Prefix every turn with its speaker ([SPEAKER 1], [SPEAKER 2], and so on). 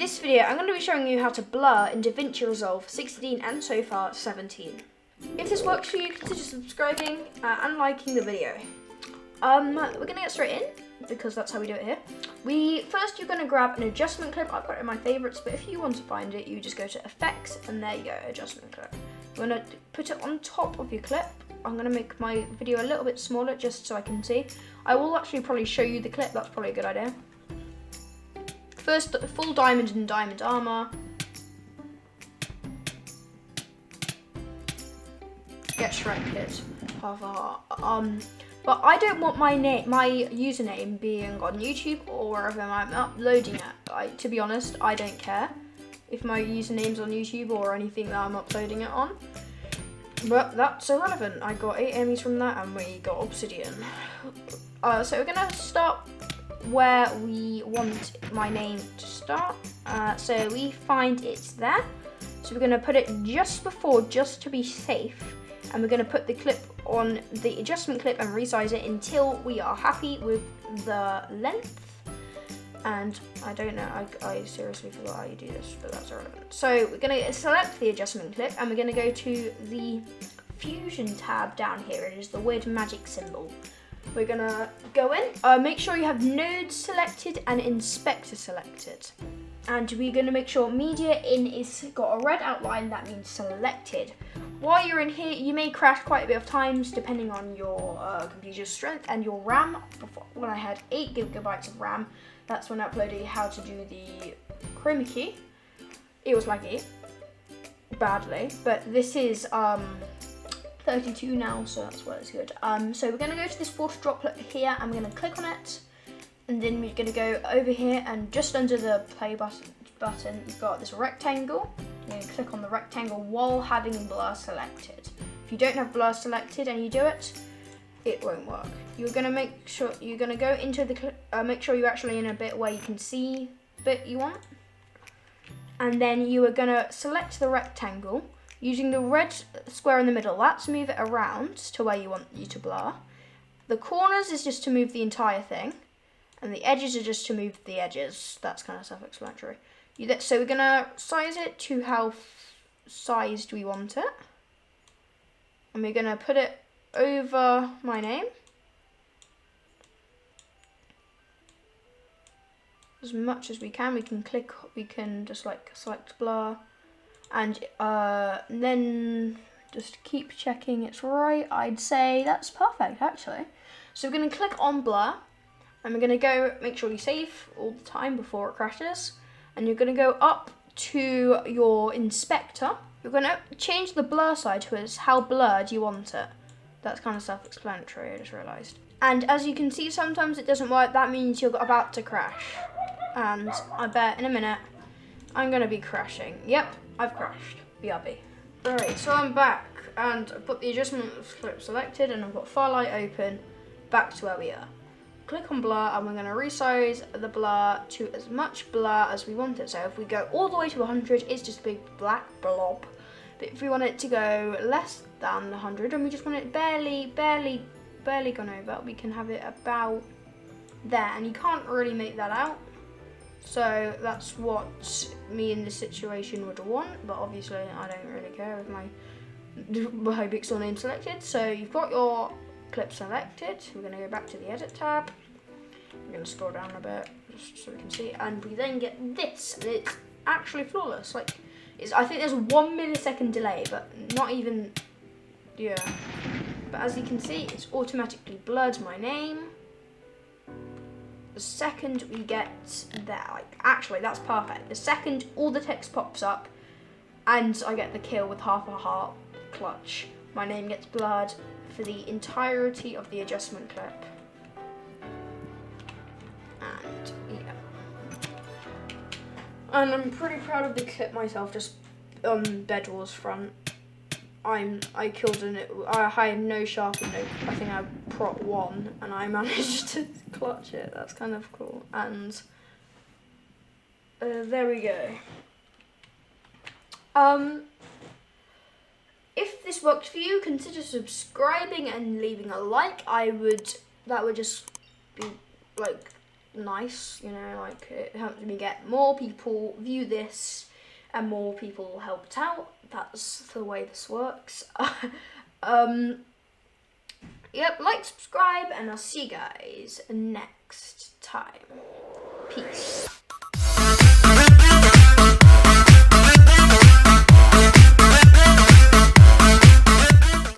[SPEAKER 1] this video, I'm going to be showing you how to blur in DaVinci Resolve 16 and so far 17. If this works for you, consider subscribing and liking the video. We're going to get straight in, because that's how we do it here. You're going to grab an adjustment clip. I've got it in my favorites, but if you want to find it, you just go to Effects, and there you go, Adjustment Clip. You're going to put it on top of your clip. I'm going to make my video a little bit smaller, just so I can see. I will actually probably show you the clip, that's probably a good idea. First, full diamond and diamond armor. Get shredded. Half a heart. But I don't want my username being on YouTube or wherever I'm uploading it. To be honest, I don't care if my username's on YouTube or anything that I'm uploading it on. But that's irrelevant. I got 8 enemies from that, and we got obsidian. So we're gonna start where we want my name to start. So we find it's there. So we're gonna put it just before, just to be safe. And we're gonna put the clip on the adjustment clip and resize it until we are happy with the length. And I don't know, I seriously forgot how you do this, but that's irrelevant. So we're gonna select the adjustment clip and we're gonna go to the fusion tab down here. It is the weird magic symbol. We're gonna go in, make sure you have nodes selected and inspector selected. And we're gonna make sure media in is got a red outline, that means selected. While you're in here, you may crash quite a bit of times depending on your computer's strength and your RAM. When I had 8 gigabytes of RAM, that's when I uploaded how to do the chroma key. It was laggy, badly, but this is 32 now, so that's why it's good. So we're gonna go to this fourth droplet here, I'm gonna click on it, and then we're gonna go over here, and just under the play button, you've got this rectangle. You're gonna click on the rectangle while having blur selected. If you don't have blur selected and you do it, it won't work. You're gonna make sure, you're gonna go into the, make sure you're actually in a bit where you can see the bit you want. And then you are gonna select the rectangle, using the red square in the middle. Let's move it around to where you want you to blur. The corners is just to move the entire thing, and the edges are just to move the edges. That's kind of self-explanatory. So we're gonna size it to how sized we want it, and we're gonna put it over my name as much as we can. We can just like select blur. And then just keep checking it's right. I'd say that's perfect, actually. So we're going to click on blur, and we're going to go, make sure you save all the time before it crashes. And you're going to go up to your inspector. You're going to change the blur side to how blurred you want it. That's kind of self-explanatory, I just realised. And as you can see, sometimes it doesn't work. That means you're about to crash. And I bet in a minute, I'm going to be crashing. Yep. I've crashed. BRB. Alright, so I'm back, and I've got the adjustment clip selected, and I've got Firelight open, back to where we are. Click on blur, and we're going to resize the blur to as much blur as we want it. So if we go all the way to 100, it's just a big black blob. But if we want it to go less than 100, and we just want it barely gone over, we can have it about there, and you can't really make that out. So that's what me in this situation would want, but obviously I don't really care with my pixel name selected. So you've got your clip selected. We're going to go back to the edit tab. We're going to scroll down a bit just so we can see, and we then get this, and it's actually flawless. Like, I think there's a 1 millisecond delay, but not even, yeah. But as you can see, it's automatically blurred my name. The second we get there, like, actually that's perfect. The second all the text pops up and I get the kill with half a heart clutch, my name gets blurred for the entirety of the adjustment clip. And yeah. And I'm pretty proud of the clip myself, just on Bedwars front. I killed I had no sharp and I think I prot 1, and I managed to clutch it. That's kind of cool. And there we go. If this worked for you, consider subscribing and leaving a like. That would just be like nice, you know, like it helps me get more people view this and more people will help it out. That's the way this works. Yep, like, subscribe, and I'll see you guys next time. Peace.